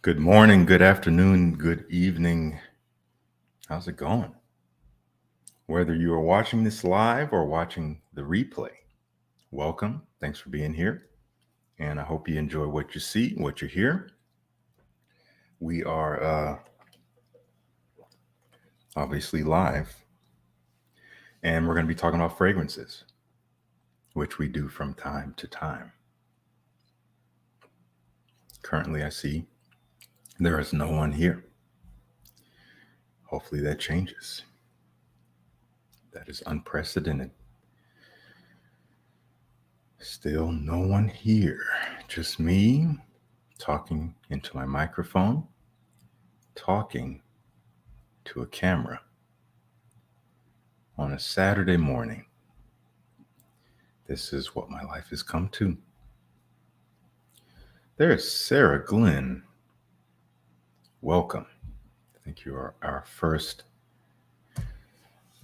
Good morning, good afternoon, good evening. How's it going? Whether you are watching this live or watching the replay, welcome. Thanks for being here. And I hope you enjoy what you see, what you hear. We are obviously live, and we're going to be talking about fragrances, which we do from time to time. Currently, I see there is no one here. Hopefully, that changes. That is unprecedented. Still no one here. Just me talking into my microphone, talking to a camera on a Saturday morning. This is what my life has come to. There's Sarah Glenn. Welcome. I think you are our first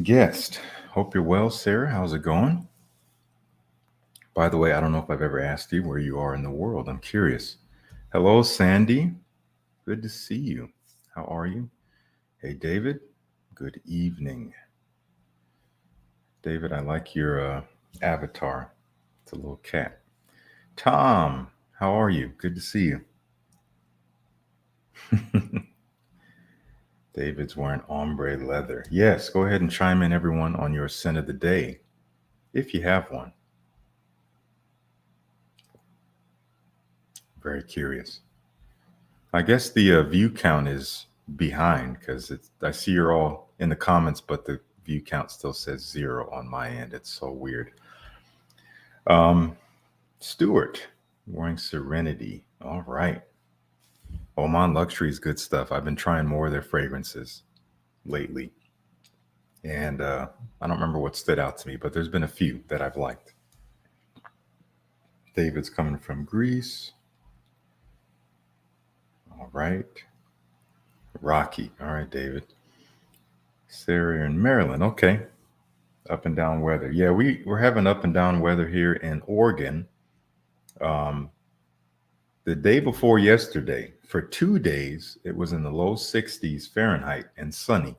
guest. Hope you're well, Sarah. How's it going? By the way, I don't know if I've ever asked you where you are in the world. I'm curious. Hello, Sandy. Good to see you. How are you? Hey, David. Good evening. David, I like your avatar. It's a little cat. Tom, how are you? Good to see you. David's wearing ombre leather. Yes, go ahead and chime in, everyone, on your scent of the day, if you have one. Very curious. I guess the view count is behind because I see you're all in the comments, but the view count still says 0 on my end. It's so weird. Stuart, wearing Serenity. All right. Oman Luxury is good stuff. I've been trying more of their fragrances lately. And I don't remember what stood out to me, but there's been a few that I've liked. David's coming from Greece. All right. Rocky. All right, David. Sarah in Maryland. Okay. Up and down weather. Yeah, we're having up and down weather here in Oregon. The day before yesterday, for 2 days, it was in the low 60s Fahrenheit and sunny.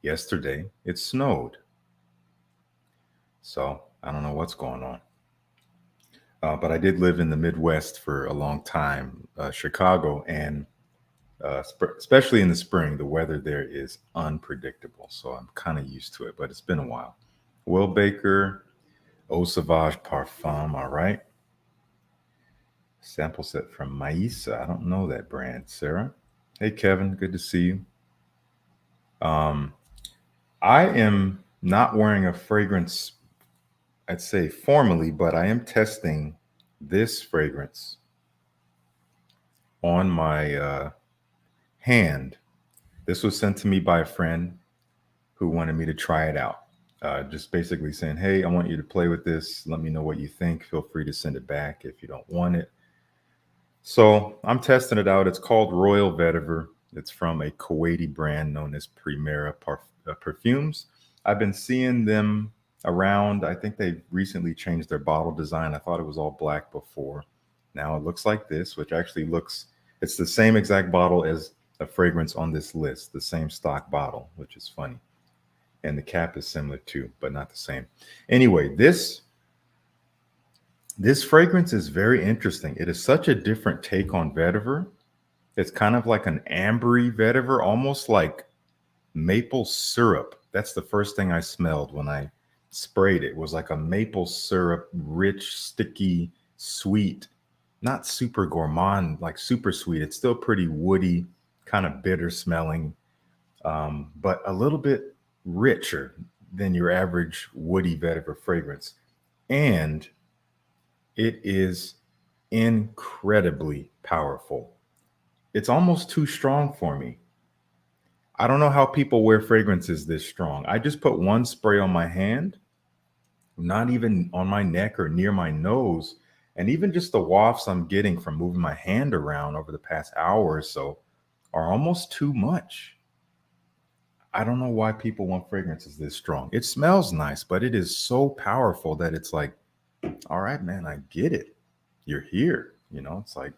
Yesterday, it snowed. So I don't know what's going on. But I did live in the Midwest for a long time, Chicago, and especially in the spring, the weather there is unpredictable. So I'm kind of used to it, but it's been a while. Will Baker, Eau Sauvage Parfum, all right. Sample set from Maisa. I don't know that brand. Sarah. Hey, Kevin. Good to see you. I am not wearing a fragrance, I'd say formally, but I am testing this fragrance on my hand. This was sent to me by a friend who wanted me to try it out. Just basically saying, hey, I want you to play with this. Let me know what you think. Feel free to send it back if you don't want it. So I'm testing it out. It's called Royal Vetiver. It's from a Kuwaiti brand known as Primera Perfumes. I've been seeing them around. I think they recently changed their bottle design. I thought it was all black before. Now it looks like this, which actually it's the same exact bottle as a fragrance on this list, the same stock bottle, which is funny. And the cap is similar too, but not the same. Anyway, this fragrance is very interesting. It is such a different take on vetiver. It's kind of like an ambery vetiver, almost like maple syrup. That's the first thing I smelled when I sprayed it. It was like a maple syrup, rich, sticky, sweet, not super gourmand, like super sweet. It's still pretty woody, kind of bitter smelling, but a little bit richer than your average woody vetiver fragrance. And it is incredibly powerful. It's almost too strong for me. I don't know how people wear fragrances this strong. I just put one spray on my hand, not even on my neck or near my nose. And even just the wafts I'm getting from moving my hand around over the past hour or so are almost too much. I don't know why people want fragrances this strong. It smells nice, but it is so powerful that it's like, all right, man, I get it. You're here. It's like,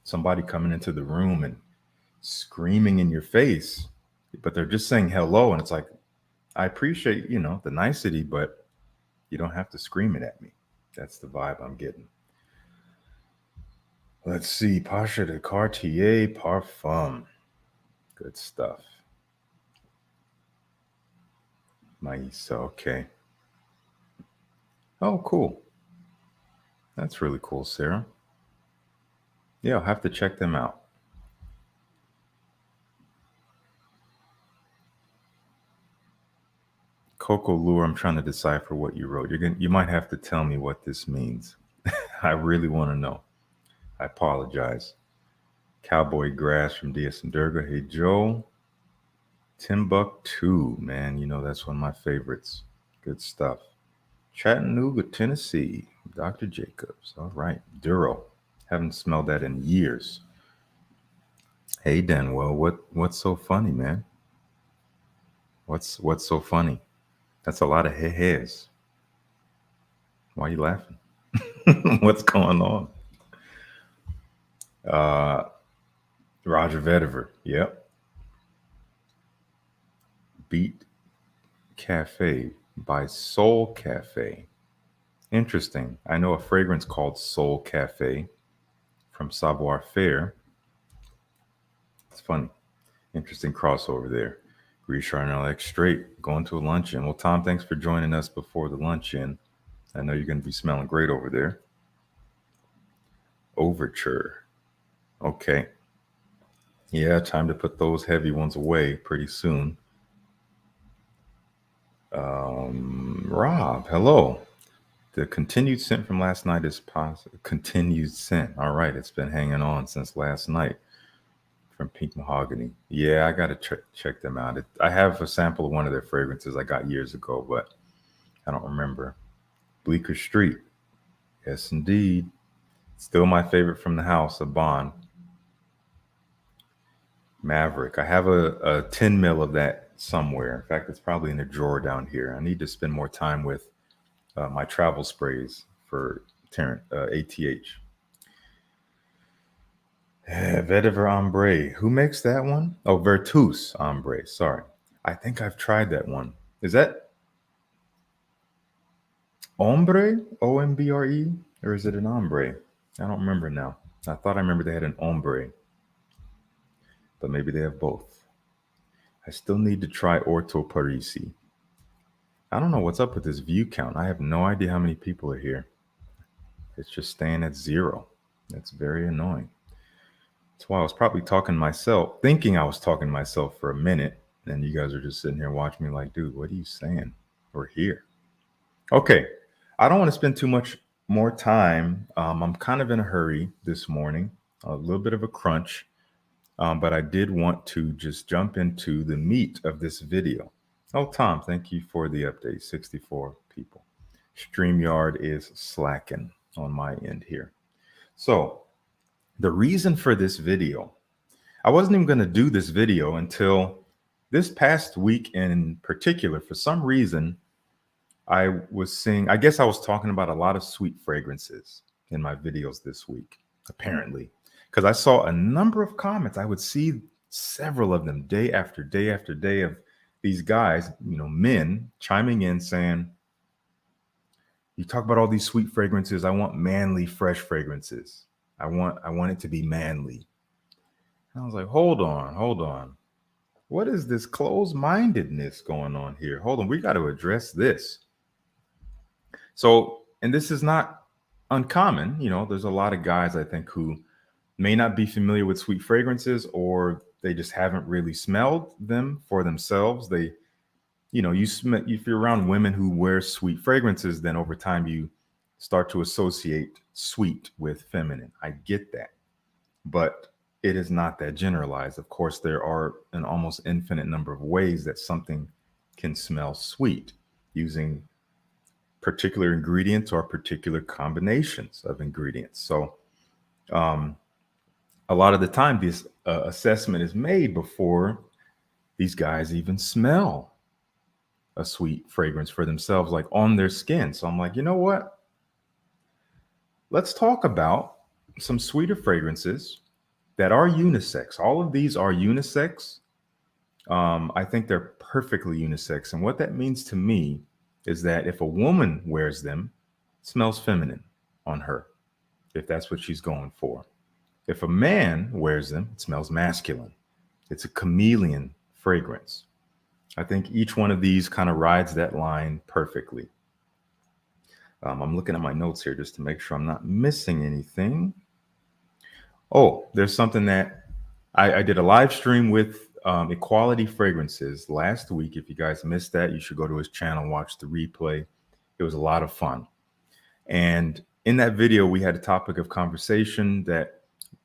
somebody coming into the room and screaming in your face, but they're just saying hello. And it's like, I appreciate, the nicety, but you don't have to scream it at me. That's the vibe I'm getting. Let's see. Pasha de Cartier Parfum. Good stuff. Maïsa, okay. Oh, cool. That's really cool, Sarah. Yeah, I'll have to check them out. Coco Lure, I'm trying to decipher what you wrote. You might have to tell me what this means. I really want to know. I apologize. Cowboy Grass from DS and Durga. Hey Joe. Timbuktu, man. That's one of my favorites. Good stuff. Chattanooga, Tennessee. Dr. Jacobs. All right. Duro. Haven't smelled that in years. Hey Denwell, what's so funny, man? What's so funny? That's a lot of hey-hays. Why are you laughing? What's going on? Roger Vetiver. Yep. Beat Cafe by Soul Cafe. Interesting. I know a fragrance called Soul Cafe from Savoir Faire. It's funny. Interesting crossover there. Grease Charnel X Straight going to a luncheon. Well, Tom, thanks for joining us before the luncheon. I know you're going to be smelling great over there. Overture. Okay. Yeah, time to put those heavy ones away pretty soon. Rob, hello. The continued scent from last night is positive. Continued scent. All right, it's been hanging on since last night from Pink Mahogany. Yeah, I got to check them out. I have a sample of one of their fragrances I got years ago, but I don't remember. Bleecker Street. Yes, indeed. Still my favorite from the house, a Bond. Maverick. I have a 10 mil of that somewhere. In fact, it's probably in a drawer down here. I need to spend more time with my travel sprays for Tarrant, ATH. Vetiver Ombre. Who makes that one? Oh, Vertus Ombre. Sorry. I think I've tried that one. Is that Ombre? O-M-B-R-E? Or is it an Ombre? I don't remember now. I thought I remember they had an Ombre. But maybe they have both. I still need to try Orto Parisi. I don't know what's up with this view count. I have no idea how many people are here. It's just staying at 0. That's very annoying. That's why I was probably thinking I was talking to myself for a minute. And you guys are just sitting here watching me like, dude, what are you saying? We're here. Okay. I don't want to spend too much more time. I'm kind of in a hurry this morning, a little bit of a crunch. But I did want to just jump into the meat of this video. Oh, Tom, thank you for the update. 64 people. StreamYard is slacking on my end here. So the reason for this video, I wasn't even going to do this video until this past week in particular. For some reason, I guess I was talking about a lot of sweet fragrances in my videos this week, apparently. Because I saw a number of comments. I would see several of them day after day after day of these guys, men chiming in saying, you talk about all these sweet fragrances. I want manly, fresh fragrances. I want it to be manly. And I was like, hold on. What is this closed-mindedness going on here? Hold on, we got to address this. So, and this is not uncommon. There's a lot of guys, I think, who may not be familiar with sweet fragrances, or they just haven't really smelled them for themselves. If you're around women who wear sweet fragrances, then over time you start to associate sweet with feminine. I get that, but it is not that generalized. Of course, there are an almost infinite number of ways that something can smell sweet using particular ingredients or particular combinations of ingredients. So, a lot of the time, this assessment is made before these guys even smell a sweet fragrance for themselves, like on their skin. So I'm like, you know what? Let's talk about some sweeter fragrances that are unisex. All of these are unisex. I think they're perfectly unisex. And what that means to me is that if a woman wears them, it smells feminine on her, if that's what she's going for. If a man wears them, it smells masculine. It's a chameleon fragrance. I think each one of these kind of rides that line perfectly. I'm looking at my notes here just to make sure I'm not missing anything. Oh, there's something that I did a live stream with Equality Fragrances last week. If you guys missed that, you should go to his channel, watch the replay. It was a lot of fun. And in that video, we had a topic of conversation that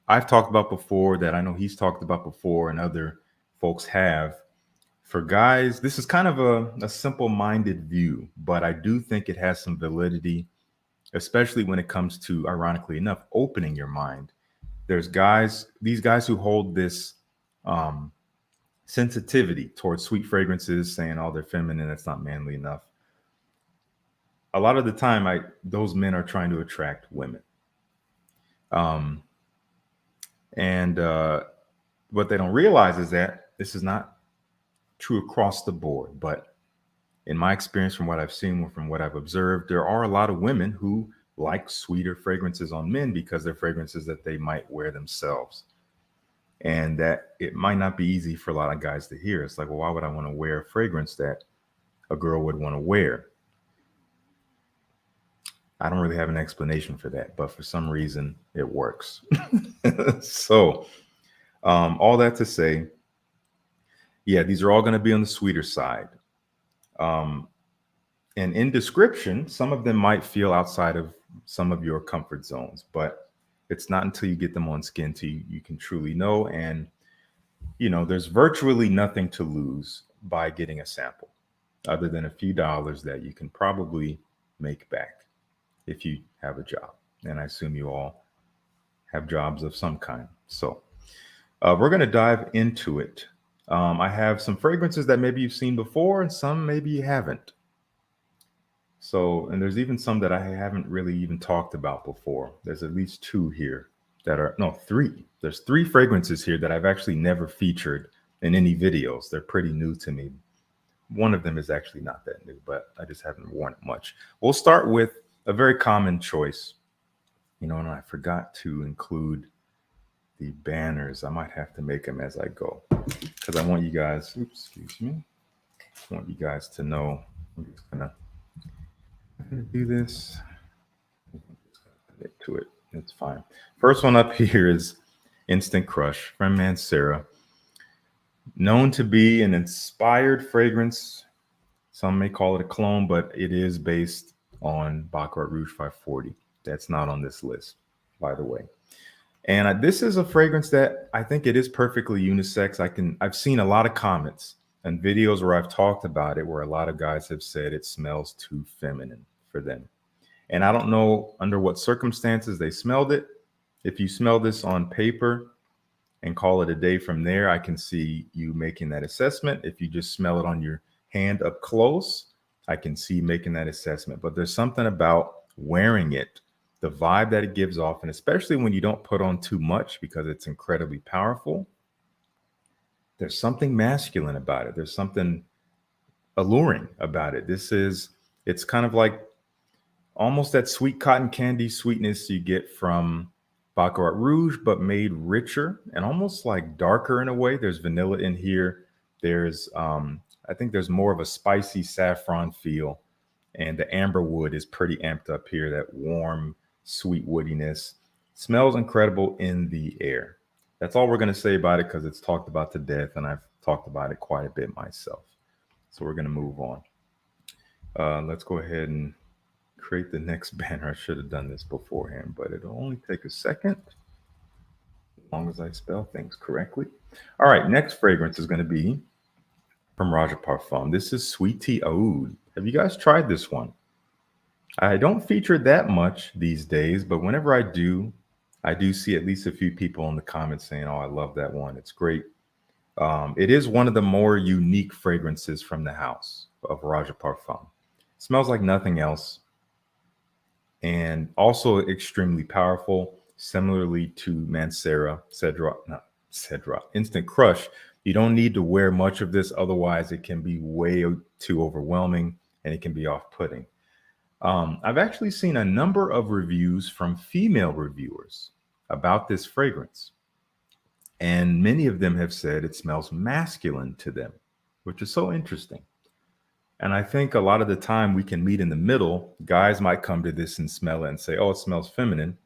I've talked about before, that I know he's talked about before, and other folks have. For guys, this is kind of a simple-minded view, but I do think it has some validity, especially when it comes to, ironically enough, opening your mind. There's these guys who hold this sensitivity towards sweet fragrances, saying, oh, they're feminine, that's not manly enough. A lot of the time, those men are trying to attract women. What they don't realize is that this is not true across the board. But in my experience, from what I've seen, from what I've observed, there are a lot of women who like sweeter fragrances on men because they're fragrances that they might wear themselves. And that it might not be easy for a lot of guys to hear. It's like, well, why would I want to wear a fragrance that a girl would want to wear? I don't really have an explanation for that, but for some reason it works. So all that to say, yeah, these are all going to be on the sweeter side. And in description, some of them might feel outside of some of your comfort zones, but it's not until you get them on skin till you can truly know. And, there's virtually nothing to lose by getting a sample other than a few dollars that you can probably make back if you have a job. And I assume you all have jobs of some kind. So we're going to dive into it. I have some fragrances that maybe you've seen before and some maybe you haven't. So, and there's even some that I haven't really even talked about before. There's at least three. There's 3 fragrances here that I've actually never featured in any videos. They're pretty new to me. One of them is actually not that new, but I just haven't worn it much. We'll start with a very common choice. And I forgot to include the banners. I might have to make them as I go because I want you guys, I want you guys to know. I'm just gonna do this. Get to it. It's fine. First one up here is Instant Crush from Mancera. Known to be an inspired fragrance. Some may call it a clone, but it is based on Baccarat Rouge 540. That's not on this list, by the way. And this is a fragrance that I think it is perfectly unisex. I've seen a lot of comments and videos where I've talked about it, where a lot of guys have said it smells too feminine for them. And I don't know under what circumstances they smelled it. If you smell this on paper and call it a day from there, I can see you making that assessment. If you just smell it on your hand up close, I can see making that assessment. But there's something about wearing it, the vibe that it gives off, and especially when you don't put on too much because it's incredibly powerful. There's something masculine about it. There's something alluring about it. It's kind of like almost that sweet cotton candy sweetness you get from Baccarat Rouge, but made richer and almost like darker in a way. There's vanilla in here. There's, I think there's more of a spicy saffron feel, and the amber wood is pretty amped up here. That warm, sweet woodiness smells incredible in the air. That's all we're going to say about it because it's talked about to death, and I've talked about it quite a bit myself. So we're going to move on. Let's go ahead and create the next banner. I should have done this beforehand, but it'll only take a second as long as I spell things correctly. All right, next fragrance is going to be from Roja Parfum. This is Sweet Tea Aoud. Have you guys tried this one? I don't feature that much these days, but whenever I do see at least a few people in the comments saying, oh, I love that one. It's great. It is one of the more unique fragrances from the house of Roja Parfum. Smells like nothing else. And also extremely powerful. Similarly to Mancera, Cedra, Instant Crush, you don't need to wear much of this. Otherwise, it can be way too overwhelming and it can be off-putting. I've actually seen a number of reviews from female reviewers about this fragrance. And many of them have said it smells masculine to them, which is so interesting. And I think a lot of the time we can meet in the middle. Guys might come to this and smell it and say, oh, it smells feminine.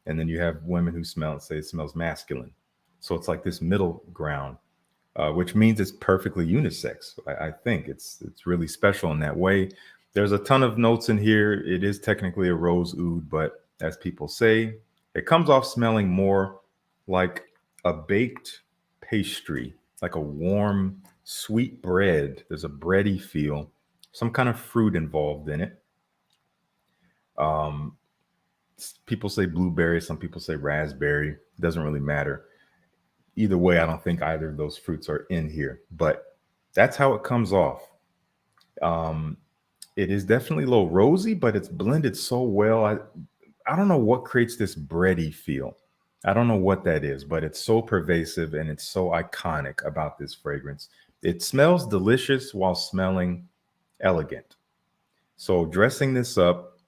And then you have women who smell it and say it smells masculine. So it's like this middle ground, which means it's perfectly unisex. I think it's really special in that way. There's a ton of notes in here. It is technically a rose oud, but as people say, it comes off smelling more like a baked pastry, like a warm, sweet bread. There's a bready feel, some kind of fruit involved in it. People say blueberry, some people say raspberry. It doesn't really matter. Either way, I don't think either of those fruits are in here, but that's how it comes off. It is definitely a little rosy, but it's blended so well. I don't know what creates this bready feel. I don't know what that is, but it's so pervasive and it's so iconic about this fragrance. It smells delicious while smelling elegant. So dressing this up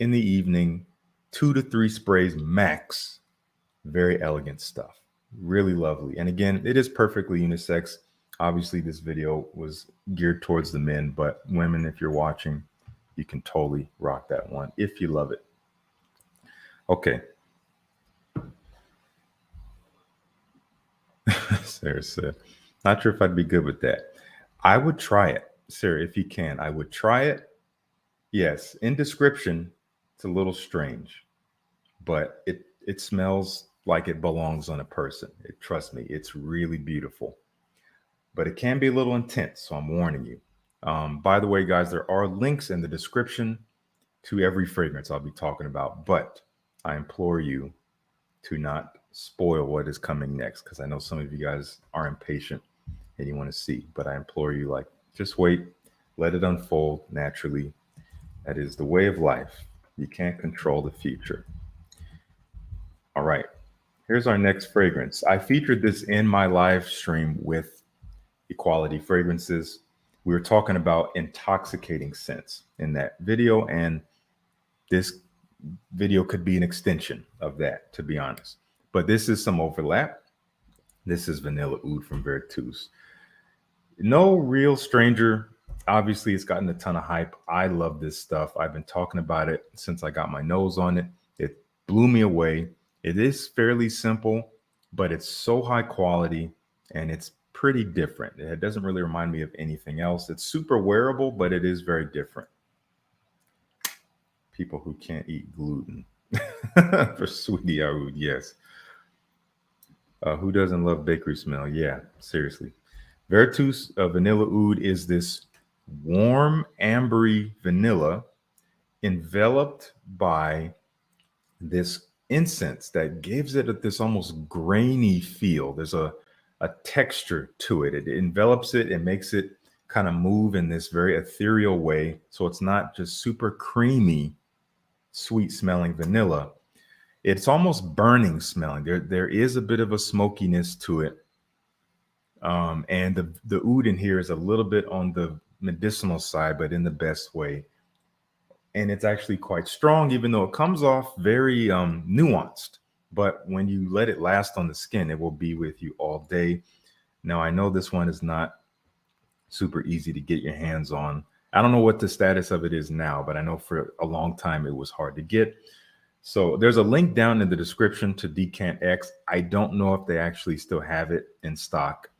in the evening, 2 to 3 sprays max, very elegant stuff. Really lovely. And again, it is perfectly unisex. Obviously, this video was geared towards the men, but women, if you're watching, you can totally rock that one if you love it. Okay. Sarah said, not sure if I'd be good with that. I would try it. Sarah, if you can, I would try it. Yes, in description, it's a little strange, but it smells like it belongs on a person. Trust me, it's really beautiful. But it can be a little intense, so I'm warning you. By the way, guys, there are links in the description to every fragrance I'll be talking about, but I implore you to not spoil what is coming next, because I know some of you guys are impatient and you want to see, but I implore you, like, just wait, let it unfold naturally. That is the way of life. You can't control the future. All right, here's our next fragrance. I featured this in my live stream with Equality Fragrances. We were talking about intoxicating scents in that video, and this video could be an extension of that, to be honest. But this is some overlap. This is Vanilla Oud from Vertus. No real stranger. Obviously, it's gotten a ton of hype. I love this stuff. I've been talking about it since I got my nose on it. It blew me away. It is fairly simple, but it's so high quality and it's pretty different. It doesn't really remind me of anything else. It's super wearable, but it is very different. People who can't eat gluten. For Sweetie Aoud, yes. Who doesn't love bakery smell? Yeah, seriously. Vertus Vanilla Oud is this warm, ambery vanilla enveloped by this incense that gives it this almost grainy feel. There's a texture to it. It envelops it and makes it kind of move in this very ethereal way. So it's not just super creamy, sweet smelling vanilla. It's almost burning smelling. There is a bit of a smokiness to it. And the oud in here is a little bit on the medicinal side, but in the best way. And it's actually quite strong, even though it comes off very nuanced. But when you let it last on the skin, it will be with you all day. Now, I know this one is not super easy to get your hands on. I don't know what the status of it is now, but I know for a long time it was hard to get. So there's a link down in the description to Decant X. I don't know if they actually still have it in stock.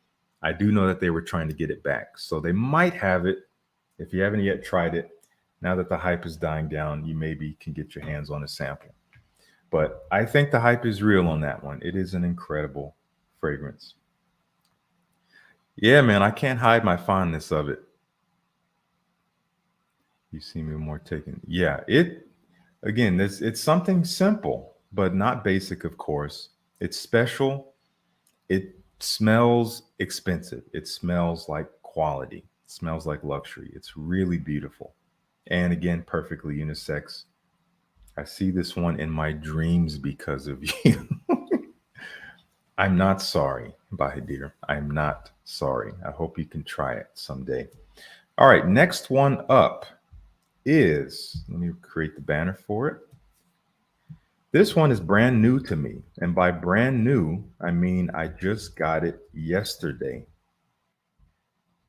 I do know that they were trying to get it back. So they might have it. If you haven't yet tried it, now that the hype is dying down, you maybe can get your hands on a sample. But I think the hype is real on that one. It is an incredible fragrance. Yeah, man, I can't hide my fondness of it. You see me more taken. Yeah, again, it's something simple, but not basic, of course. It's special. It smells expensive. It smells like quality. It smells like luxury. It's really beautiful. And again, perfectly unisex. I see this one in my dreams because of you. I'm not sorry, Bahadir. I'm not sorry. I hope you can try it someday. All right, next one up is, let me create the banner for it. This one is brand new to me. And by brand new, I mean I just got it yesterday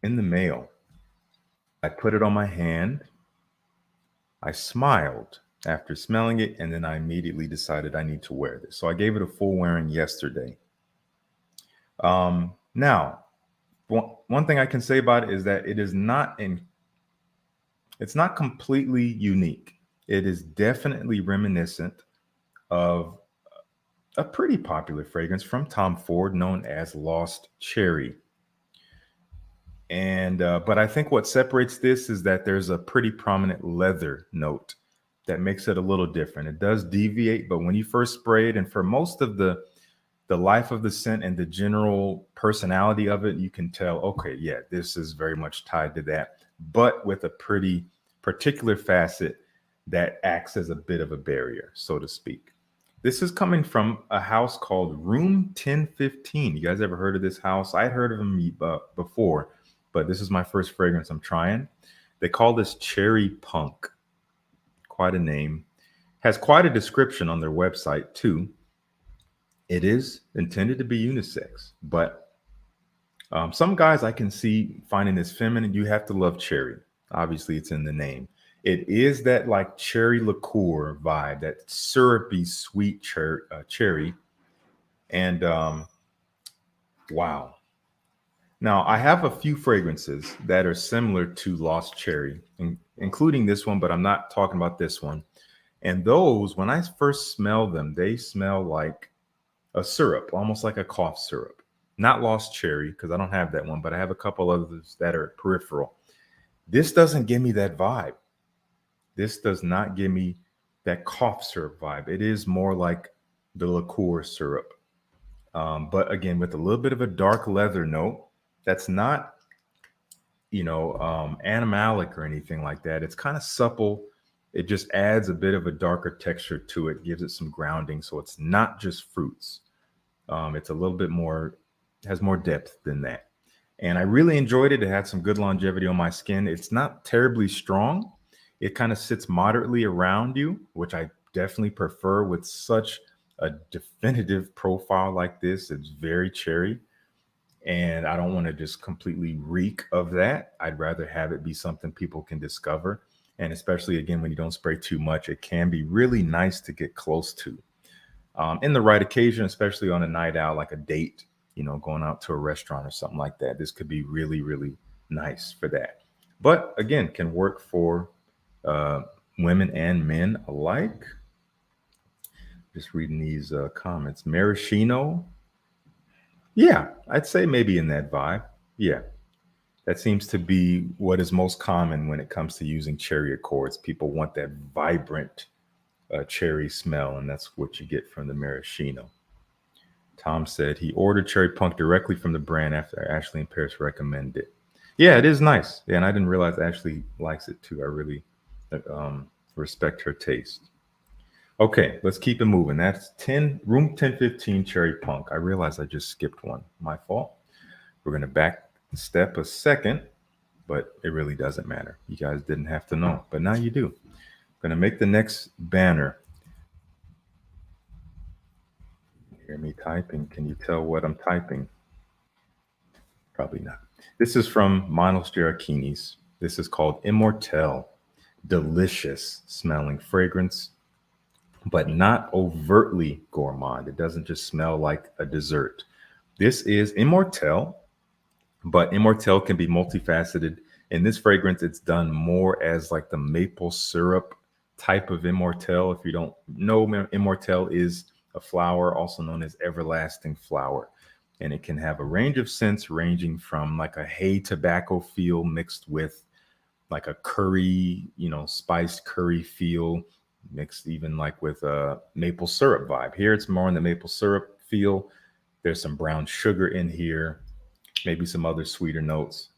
in the mail. I put it on my hand. I smiled after smelling it, and then I immediately decided I need to wear this. So I gave it a full wearing yesterday. Now, one thing I can say about it is that it is it's not completely unique. It is definitely reminiscent of a pretty popular fragrance from Tom Ford known as Lost Cherry. And but I think what separates this is that there's a pretty prominent leather note that makes it a little different. It does deviate, but when you first spray it, and for most of the life of the scent and the general personality of it, you can tell, okay, yeah, this is very much tied to that, but with a pretty particular facet that acts as a bit of a barrier, so to speak. This is coming from a house called Room 1015. You guys ever heard of this house? I'd heard of them before, but this is my first fragrance I'm trying. They call this Cherry Punk. Quite a name. Has quite a description on their website too. It is intended to be unisex, but some guys I can see finding this feminine. You have to love cherry. Obviously, it's in the name. It is that like cherry liqueur vibe, that syrupy, sweet cherry. And wow. Now, I have a few fragrances that are similar to Lost Cherry, including this one, but I'm not talking about this one. And those, when I first smell them, they smell like a syrup, almost like a cough syrup. Not Lost Cherry, because I don't have that one, but I have a couple others that are peripheral. This doesn't give me that vibe. This does not give me that cough syrup vibe. It is more like the liqueur syrup. But again, with a little bit of a dark leather note, that's not, animalic or anything like that. It's kind of supple. It just adds a bit of a darker texture to it, gives it some grounding. So it's not just fruits. It's a little bit more, has more depth than that. And I really enjoyed it. It had some good longevity on my skin. It's not terribly strong. It kind of sits moderately around you, which I definitely prefer with such a definitive profile like this. It's very cherry. And I don't want to just completely reek of that. I'd rather have it be something people can discover. And especially, again, when you don't spray too much, it can be really nice to get close to. In the right occasion, especially on a night out, like a date, going out to a restaurant or something like that. This could be really, really nice for that. But again, can work for women and men alike. Just reading these comments. Maraschino. Yeah, I'd say maybe in that vibe. Yeah, that seems to be what is most common when it comes to using cherry accords. People want that vibrant cherry smell, and that's what you get from the maraschino. Tom said he ordered Cherry Punk directly from the brand after Ashley and Paris recommended it. Yeah, it is nice. Yeah, and I didn't realize Ashley likes it too. I really respect her taste. Okay, let's keep it moving. That's Room 1015 Cherry Punk. I realized I just skipped one. My fault. We're going to back step a second, but it really doesn't matter. You guys didn't have to know, but now you do. I'm going to make the next banner. Hear me typing? Can you tell what I'm typing? Probably not. This is from Manos Gerakinis. This is called Immortelle. Delicious smelling fragrance, but not overtly gourmand. It doesn't just smell like a dessert. This is Immortelle, but Immortelle can be multifaceted. In this fragrance, it's done more as like the maple syrup type of Immortelle. If you don't know, Immortelle is a flower, also known as everlasting flower. And it can have a range of scents ranging from like a hay tobacco feel mixed with like a curry, spiced curry feel, mixed even like with a maple syrup vibe. Here it's more in the maple syrup feel. There's some brown sugar in here, maybe some other sweeter notes.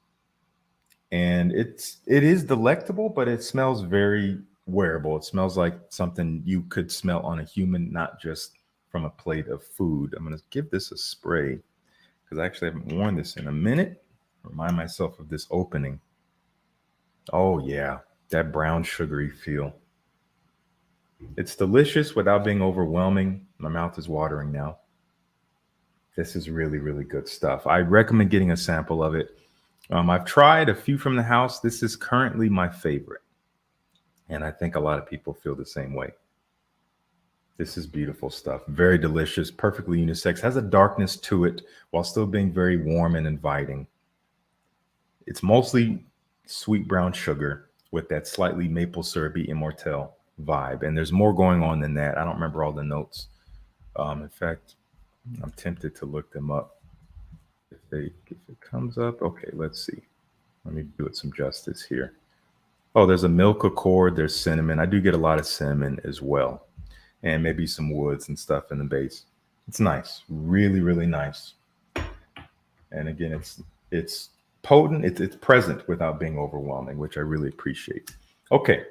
And it is delectable, but it smells very wearable. It smells like something you could smell on a human, not just from a plate of food. I'm going to give this a spray because I actually haven't worn this in a minute. Remind myself of this opening. Oh, yeah, that brown sugary feel. It's delicious without being overwhelming. My mouth is watering now. This is really, really good stuff. I recommend getting a sample of it. I've tried a few from the house. This is currently my favorite. And I think a lot of people feel the same way. This is beautiful stuff. Very delicious, perfectly unisex, has a darkness to it while still being very warm and inviting. It's mostly sweet brown sugar with that slightly maple syrupy Immortelle vibe. And there's more going on than that. I don't remember all the notes. In fact, I'm tempted to look them up. If it comes up, okay, let's see. Let me do it some justice here. Oh, there's a milk accord, there's cinnamon. I do get a lot of cinnamon as well. And maybe some woods and stuff in the base. It's nice, really, really nice. And again, it's potent, it's present without being overwhelming, which I really appreciate. Okay,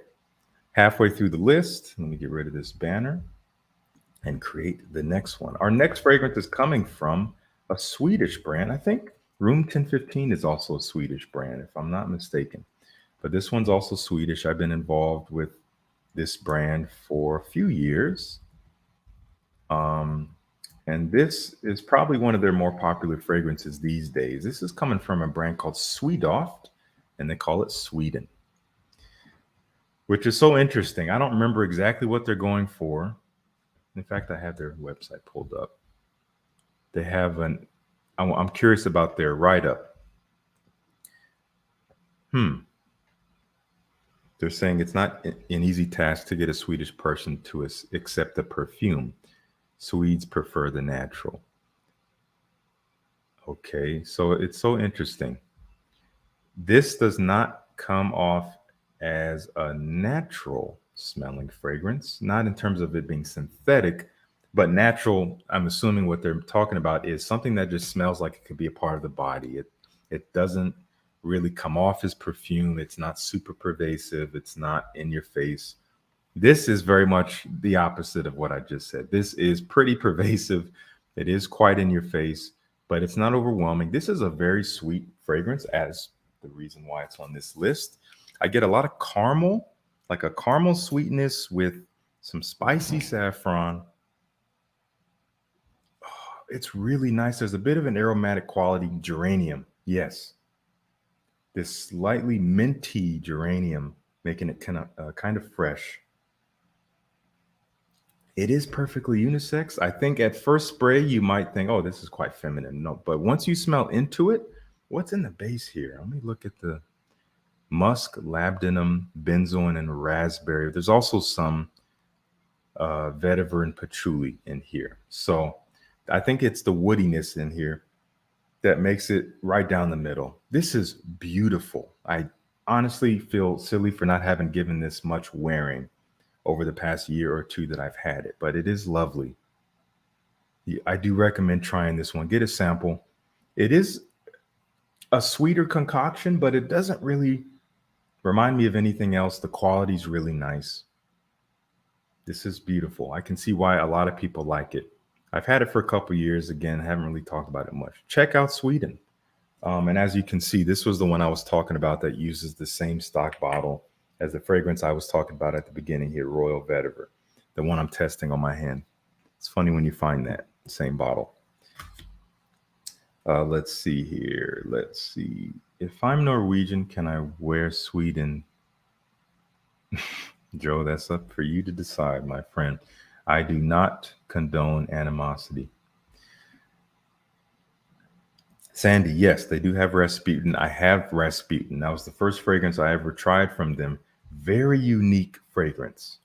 halfway through the list, let me get rid of this banner and create the next one. Our next fragrance is coming from a Swedish brand. I think Room 1015 is also a Swedish brand, if I'm not mistaken. But this one's also Swedish. I've been involved with this brand for a few years. And this is probably one of their more popular fragrances these days. This is coming from a brand called Swedoft, and they call it Sweden, which is so interesting. I don't remember exactly what they're going for. In fact, I have their website pulled up. They have I'm curious about their write-up. They're saying it's not an easy task to get a Swedish person to accept a perfume. Swedes prefer the natural. Okay, so it's so interesting. This does not come off as a natural smelling fragrance, not in terms of it being synthetic, but natural. I'm assuming what they're talking about is something that just smells like it could be a part of the body. It doesn't really come off as perfume. It's not super pervasive. It's not in your face. This is very much the opposite of what I just said. This is pretty pervasive. It is quite in your face, but it's not overwhelming. This is a very sweet fragrance, as the reason why it's on this list. I get a lot of caramel, like a caramel sweetness with some spicy saffron. Oh, it's really nice. There's a bit of an aromatic quality, geranium. Yes. This slightly minty geranium, making it kind of fresh. It is perfectly unisex. I think at first spray, you might think, oh, this is quite feminine. No, but once you smell into it, what's in the base here? Let me look at the musk, labdanum, benzoin, and raspberry. There's also some vetiver and patchouli in here. So I think it's the woodiness in here that makes it right down the middle. This is beautiful. I honestly feel silly for not having given this much wearing over the past year or two that I've had it, but it is lovely. I do recommend trying this one. Get a sample. It is a sweeter concoction, but it doesn't really remind me of anything else. The quality is really nice. This is beautiful. I can see why a lot of people like it. I've had it for a couple years. Again, haven't really talked about it much. Check out Sweden. And as you can see, this was the one I was talking about that uses the same stock bottle as the fragrance I was talking about at the beginning here, Royal Vetiver, the one I'm testing on my hand. It's funny when you find that same bottle. Let's see here. Let's see. If I'm Norwegian, can I wear Sweden? Joe, that's up for you to decide, my friend. I do not condone animosity. Sandy, yes, they do have Rasputin. I have Rasputin. That was the first fragrance I ever tried from them. Very unique fragrance.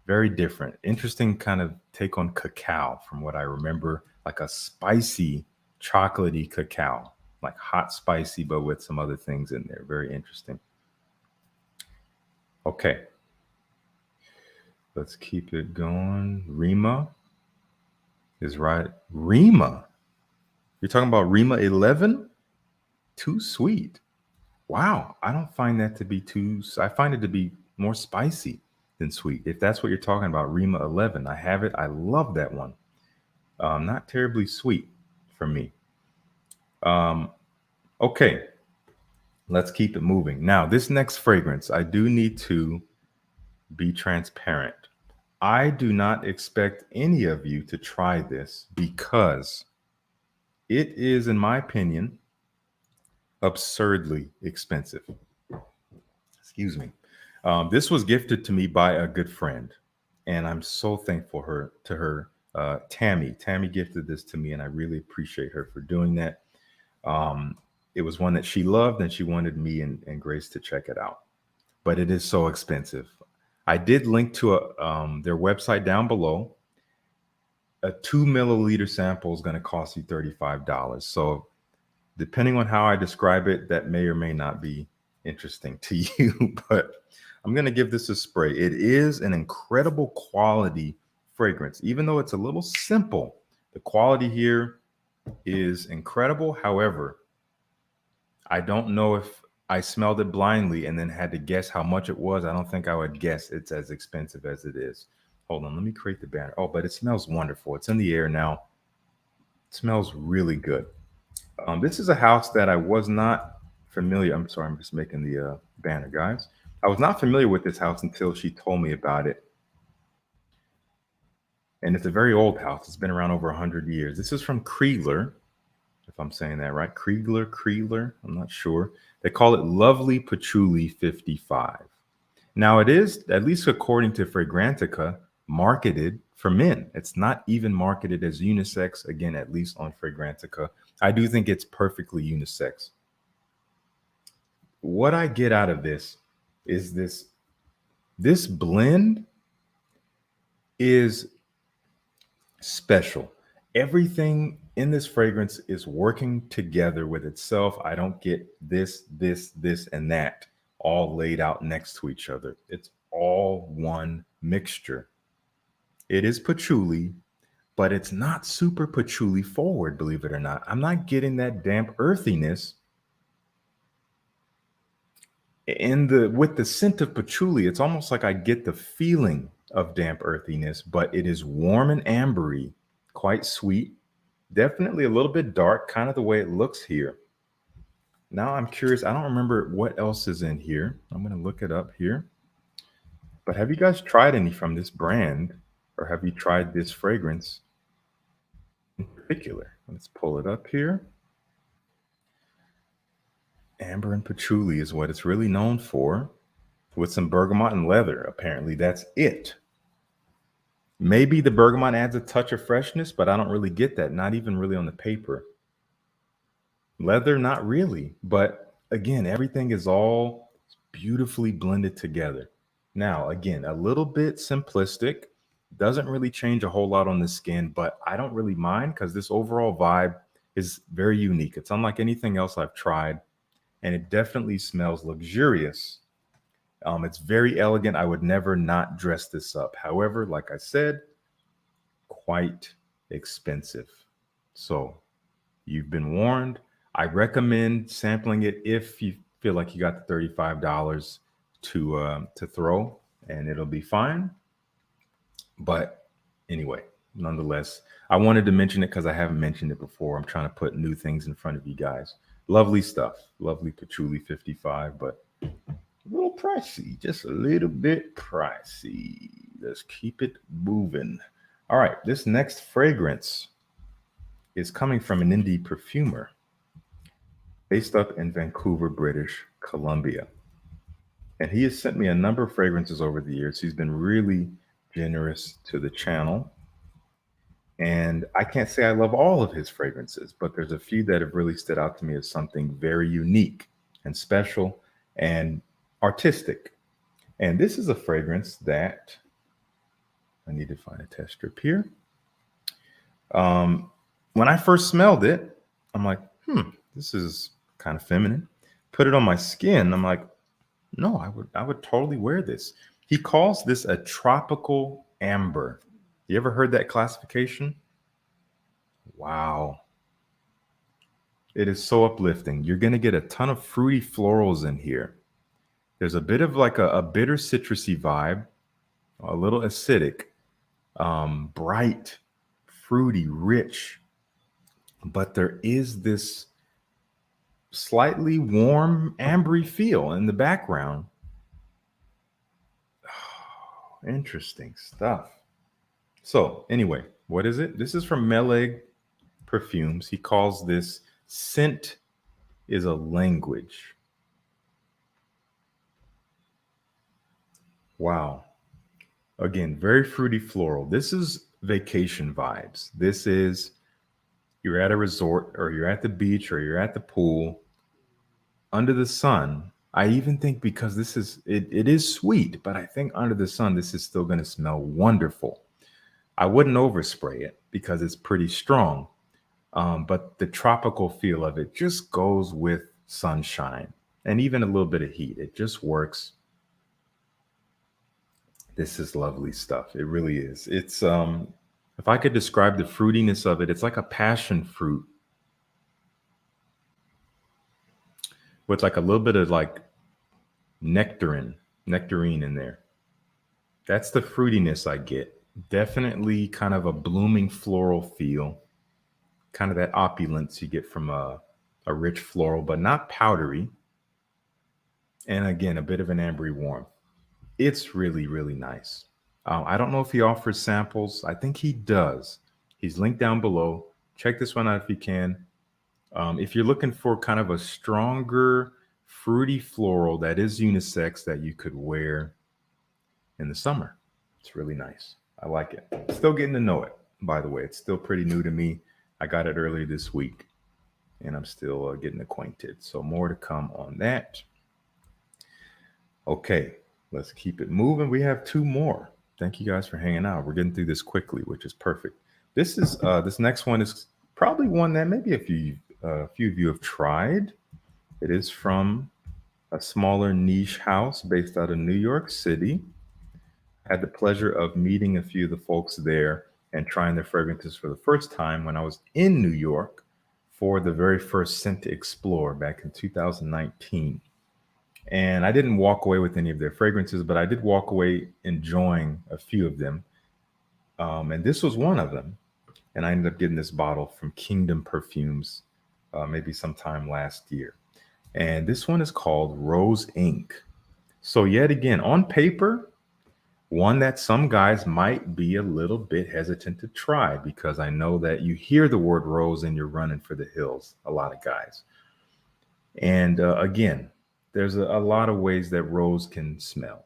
Very different. Interesting kind of take on cacao from what I remember, like a spicy, chocolatey cacao, like hot spicy, but with some other things in there. Very interesting. Okay. Let's keep it going. Rima is right. Rima. You're talking about Rima 11? Too sweet. Wow. I don't find that to be too, I find it to be more spicy. than sweet. If that's what you're talking about, Rima 11, I have it. I love that one. Not terribly sweet for me. Um, okay, let's keep it moving. Now, this next fragrance, I do need to be transparent. I do not expect any of you to try this because it is, in my opinion, absurdly expensive. Excuse me. This was gifted to me by a good friend, and I'm so thankful to her. Tammy. Tammy gifted this to me, and I really appreciate her for doing that. Um, it was one that she loved, and she wanted me and Grace to check it out. But it is so expensive. I did link to their website down below. A 2 milliliter sample is going to cost you $35. So depending on how I describe it, that may or may not be interesting to you, but I'm going to give this a spray. It is an incredible quality fragrance. Even though it's a little simple, the quality here is incredible. However, I don't know if I smelled it blindly and then had to guess how much it was. I don't think I would guess it's as expensive as it is. Hold on, let me create the banner. Oh, but it smells wonderful. It's in the air now. It smells really good. This is a house that I was not familiar. I'm sorry, I'm just making the banner, guys. I was not familiar with this house until she told me about it. And it's a very old house. It's been around over 100 years. This is from Krigler, if I'm saying that right. Krigler, I'm not sure. They call it Lovely Patchouli 55. Now it is, at least according to Fragrantica, marketed for men. It's not even marketed as unisex, again, at least on Fragrantica. I do think it's perfectly unisex. What I get out of this is this blend is special. Everything in this fragrance is working together with itself. I don't get this, and that all laid out next to each other. It's all one mixture. It is patchouli, but it's not super patchouli forward, believe it or not. I'm not getting that damp earthiness. With the scent of patchouli, it's almost like I get the feeling of damp earthiness, but it is warm and ambery, quite sweet, definitely a little bit dark, kind of the way it looks here. Now I'm curious, I don't remember what else is in here. I'm going to look it up here. But have you guys tried any from this brand, or have you tried this fragrance in particular? Let's pull it up here. Amber and patchouli is what it's really known for, with some bergamot and leather. Apparently that's it. Maybe the bergamot adds a touch of freshness, but I don't really get that, not even really on the paper. Leather, not really. But again, everything is all beautifully blended together. Now, again, a little bit simplistic, doesn't really change a whole lot on the skin, but I don't really mind because this overall vibe is very unique. It's unlike anything else I've tried, and it definitely smells luxurious. It's very elegant. I would never not dress this up. However, like I said, quite expensive. So you've been warned. I recommend sampling it if you feel like you got the $35 to throw, and it'll be fine. But anyway, nonetheless, I wanted to mention it because I haven't mentioned it before. I'm trying to put new things in front of you guys. Lovely stuff. Lovely Patchouli 55, but a little pricey, just a little bit pricey. Let's keep it moving. All right, this next fragrance is coming from an indie perfumer based up in Vancouver, British Columbia. And he has sent me a number of fragrances over the years. He's been really generous to the channel. And I can't say I love all of his fragrances, but there's a few that have really stood out to me as something very unique and special and artistic. And this is a fragrance that I need to find a test strip here. When I first smelled it, I'm like, this is kind of feminine. Put it on my skin. I'm like, no, I would totally wear this. He calls this a tropical amber. You ever heard that classification? Wow. It is so uplifting. You're going to get a ton of fruity florals in here. There's a bit of like a bitter citrusy vibe. a little acidic, bright, fruity, rich, but there is this slightly warm, ambery feel in the background. Oh, interesting stuff. So, anyway, what is it? This is from Meleg Perfumes. He calls this scent is a language. Wow. Again, very fruity floral. This is vacation vibes. This is you're at a resort or you're at the beach or you're at the pool under the sun. I even think because it is sweet, but I think under the sun this is still going to smell wonderful. I wouldn't overspray it because it's pretty strong. But the tropical feel of it just goes with sunshine and even a little bit of heat. It just works. This is lovely stuff. It really is. It's if I could describe the fruitiness of it, it's like a passion fruit with like a little bit of like nectarine in there. That's the fruitiness I get. Definitely kind of a blooming floral feel, kind of that opulence you get from a rich floral, but not powdery. And again, a bit of an ambery warmth. It's really, really nice. I don't know if he offers samples. I think he does. He's linked down below. Check this one out if you can. If you're looking for kind of a stronger, fruity floral that is unisex that you could wear in the summer, it's really nice. I like it. Still getting to know it, by the way. It's still pretty new to me. I got it earlier this week, and I'm still getting acquainted. So more to come on that. Okay, let's keep it moving. We have two more. Thank you guys for hanging out. We're getting through this quickly, which is perfect. This is this next one is probably one that maybe a few of you have tried. It is from a smaller niche house based out of New York City. I had the pleasure of meeting a few of the folks there and trying their fragrances for the first time when I was in New York for the very first Scent to Explore back in 2019. And I didn't walk away with any of their fragrances, but I did walk away enjoying a few of them. And this was one of them. And I ended up getting this bottle from Kingdom Perfumes maybe sometime last year. And this one is called Rose Ink. So yet again, on paper, one that some guys might be a little bit hesitant to try because I know that you hear the word rose and you're running for the hills, a lot of guys. And again, there's a lot of ways that rose can smell.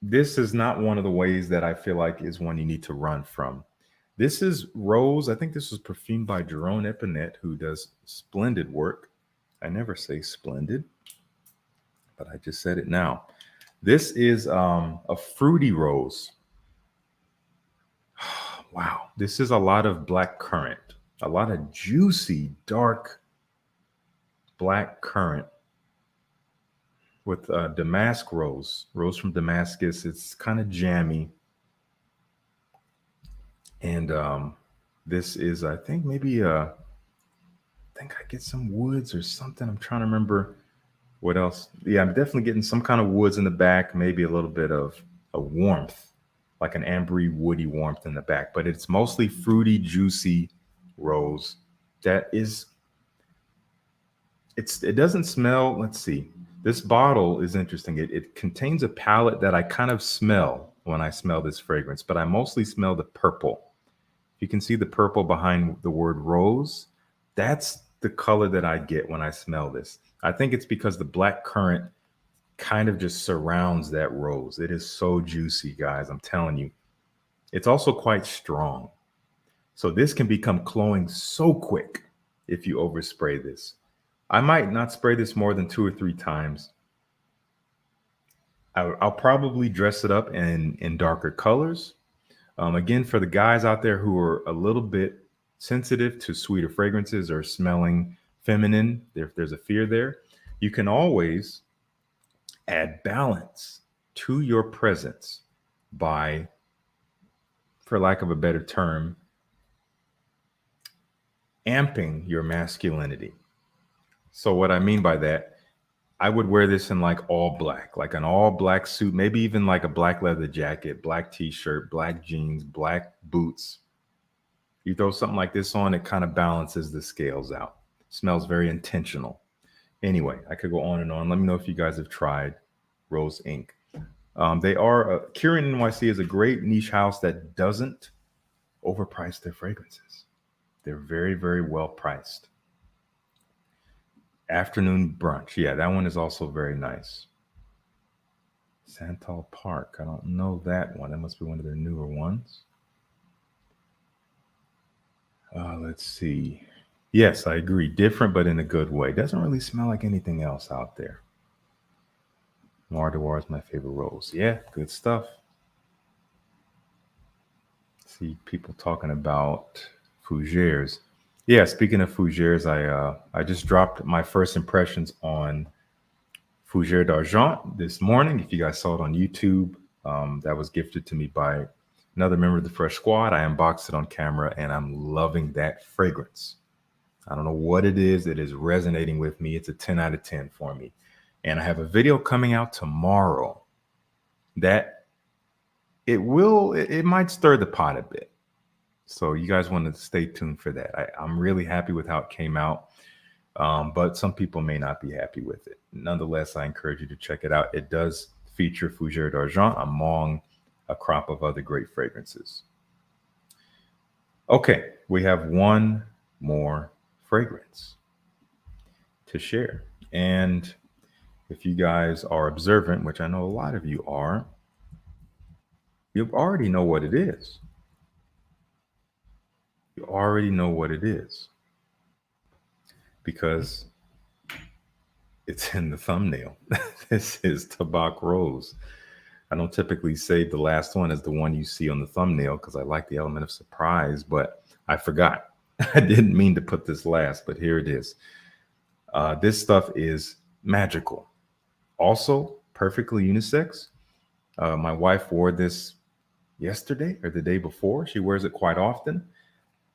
This is not one of the ways that I feel like is one you need to run from. This is rose. I think this was perfumed by Jerome Epinette, who does splendid work. I never say splendid, but I just said it now. This is a fruity rose. Wow. This is a lot of black currant, a lot of juicy, dark black currant with damask rose from Damascus. It's kind of jammy. And this is, I think, maybe I think I get some woods or something. I'm trying to remember what else. Yeah, I'm definitely getting some kind of woods in the back, maybe a little bit of a warmth, like an ambery, woody warmth in the back. But it's mostly fruity, juicy rose. That is, it doesn't smell, let's see. This bottle is interesting. It contains a palette that I kind of smell when I smell this fragrance, but I mostly smell the purple. If you can see the purple behind the word rose, that's the color that I get when I smell this. I think it's because the black currant kind of just surrounds that rose. It is so juicy, guys. I'm telling you. It's also quite strong. So this can become cloying so quick if you overspray this. I might not spray this more than 2 or 3 times. I'll probably dress it up in darker colors. Again, for the guys out there who are a little bit sensitive to sweeter fragrances or smelling feminine, if there's a fear there, you can always add balance to your presence by, for lack of a better term, amping your masculinity. So what I mean by that, I would wear this in like all black, like an all black suit, maybe even like a black leather jacket, black t-shirt, black jeans, black boots. You throw something like this on, it kind of balances the scales out. Smells very intentional. Anyway, I could go on and on. Let me know if you guys have tried Rose Ink. They are Kierin NYC is a great niche house that doesn't overprice their fragrances. They're very, very well priced. Afternoon brunch. Yeah, that one is also very nice. Santal Park. I don't know that one. That must be one of their newer ones. Let's see. Yes, I agree. Different, but in a good way. Doesn't really smell like anything else out there. Noir Noir is my favorite rose. Yeah, good stuff. See people talking about fougères. Yeah, speaking of fougères, I just dropped my first impressions on Fougère d'Argent this morning. If you guys saw it on YouTube, that was gifted to me by another member of the Fresh Squad. I unboxed it on camera, and I'm loving that fragrance. I don't know what it is. It is resonating with me. It's a 10 out of 10 for me. And I have a video coming out tomorrow that it might stir the pot a bit. So you guys want to stay tuned for that. I'm really happy with how it came out, but some people may not be happy with it. Nonetheless, I encourage you to check it out. It does feature Fougère d'Argent among a crop of other great fragrances. Okay, we have one more fragrance to share. And if you guys are observant, which I know a lot of you are, you already know what it is. You already know what it is because it's in the thumbnail. This is Tabac Rose. I don't typically save the last one as the one you see on the thumbnail because I like the element of surprise, but I forgot. I didn't mean to put this last, but here it is. This stuff is magical. Also, perfectly unisex. My wife wore this yesterday or the day before. She wears it quite often.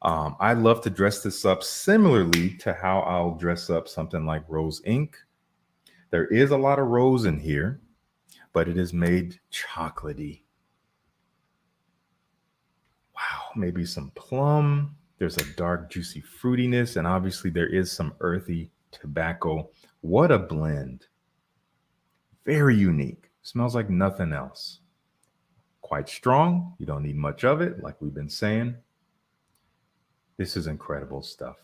I love to dress this up similarly to how I'll dress up something like Rose Ink. There is a lot of rose in here, but it is made chocolatey. Wow, maybe some plum. There's a dark, juicy fruitiness, and obviously there is some earthy tobacco. What a blend. Very unique. Smells like nothing else. Quite strong. You don't need much of it, like we've been saying. This is incredible stuff.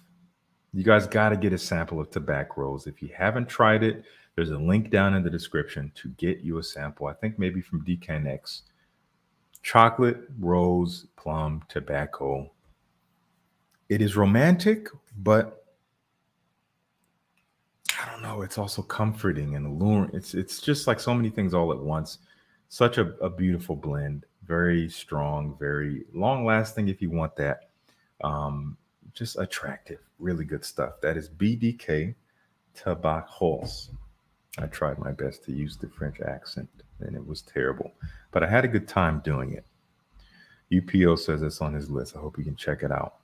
You guys got to get a sample of Tabac Rose. If you haven't tried it, there's a link down in the description to get you a sample. I think maybe from Decant X. Chocolate, rose, plum, tobacco. It is romantic, but I don't know. It's also comforting and alluring. It's just like so many things all at once. Such a beautiful blend. Very strong, very long lasting if you want that. Just attractive, really good stuff. That is BDK Tobacco. I tried my best to use the French accent and it was terrible, but I had a good time doing it. UPO says it's on his list. I hope you can check it out.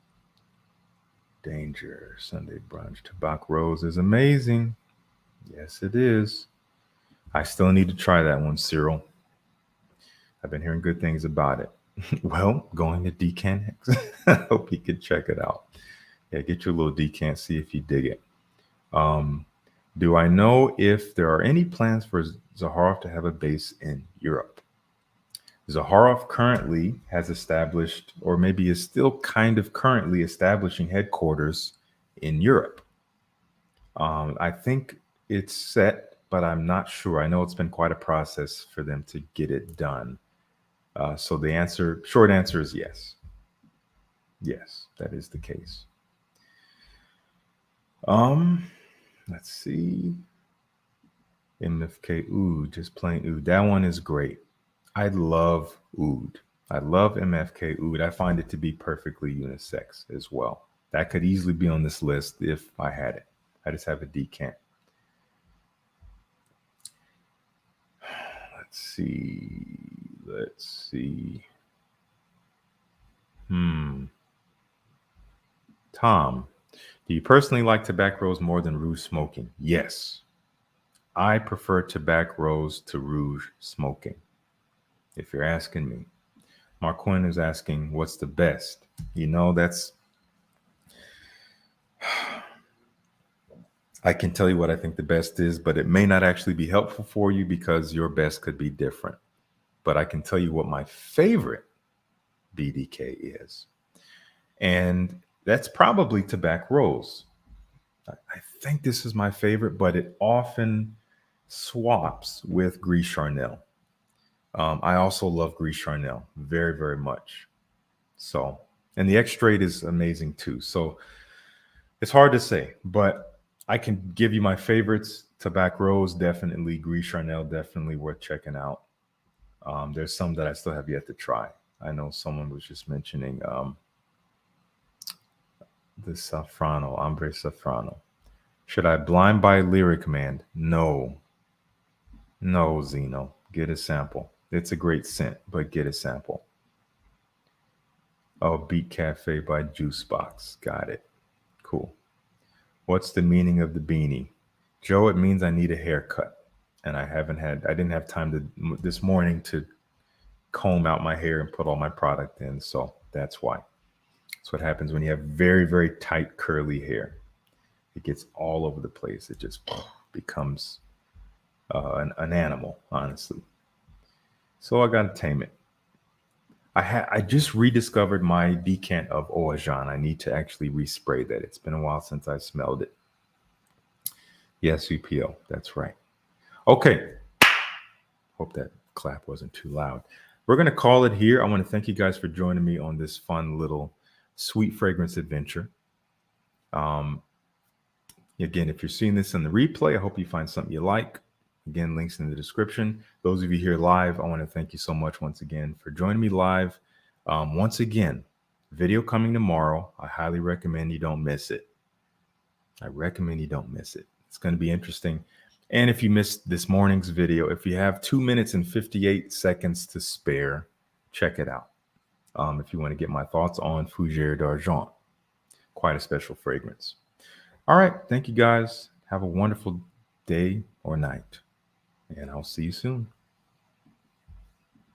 Danger, Sunday brunch. Tabac Rose is amazing. Yes, it is. I still need to try that one, Cyril. I've been hearing good things about it. Well, going to Decant X. I hope you could check it out. Yeah, get your little decant, see if you dig it. Do I know if there are any plans for Zaharoff to have a base in Europe? Zaharoff currently has established, or maybe is still kind of currently establishing headquarters in Europe. I think it's set, but I'm not sure. I know it's been quite a process for them to get it done. So the short answer is yes. Yes, that is the case. Let's see. MFK Oud, just plain Oud. That one is great. I love Oud. I love MFK Oud. I find it to be perfectly unisex as well. That could easily be on this list if I had it. I just have a decant. Let's see. Tom, do you personally like Tabac Rose more than Rouge Smoking? Yes. I prefer Tabac Rose to Rouge smoking, if you're asking me. Marquin is asking, what's the best? You know, that's, I can tell you what I think the best is, but it may not actually be helpful for you because your best could be different. But I can tell you what my favorite BDK is. And that's probably Tabac Rose. I think this is my favorite, but it often swaps with Gris Charnel. I also love Gris Charnel very, very much. So, and the X straight is amazing too. So it's hard to say, but I can give you my favorites. Tabac Rose, definitely. Gris Charnel, definitely worth checking out. There's some that I still have yet to try. I know someone was just mentioning the Safrano, Ombre Safrano. Should I blind buy Lyric Man? No. No, Zeno. Get a sample. It's a great scent, but get a sample. Oh, Beat Cafe by Juicebox. Got it. Cool. What's the meaning of the beanie? Joe, it means I need a haircut. And I didn't have time this morning to comb out my hair and put all my product in. So that's why. That's what happens when you have very, very tight, curly hair. It gets all over the place. It just becomes an animal, honestly. So I got to tame it. I just rediscovered my decant of Oajan. I need to actually respray that. It's been a while since I smelled it. Yes, UPO. That's right. Okay. Hope that clap wasn't too loud. We're going to call it here. I want to thank you guys for joining me on this fun little sweet fragrance adventure. Again, if you're seeing this in the replay, I hope you find something you like. Again, links in the description. Those of you here live, I want to thank you so much once again for joining me live. Once again, video coming tomorrow. I highly recommend you don't miss it. I recommend you don't miss it. It's going to be interesting. And if you missed this morning's video, if you have 2 minutes and 58 seconds to spare, check it out. If you want to get my thoughts on Fougère d'Argent, quite a special fragrance. All right. Thank you guys. Have a wonderful day or night. And I'll see you soon.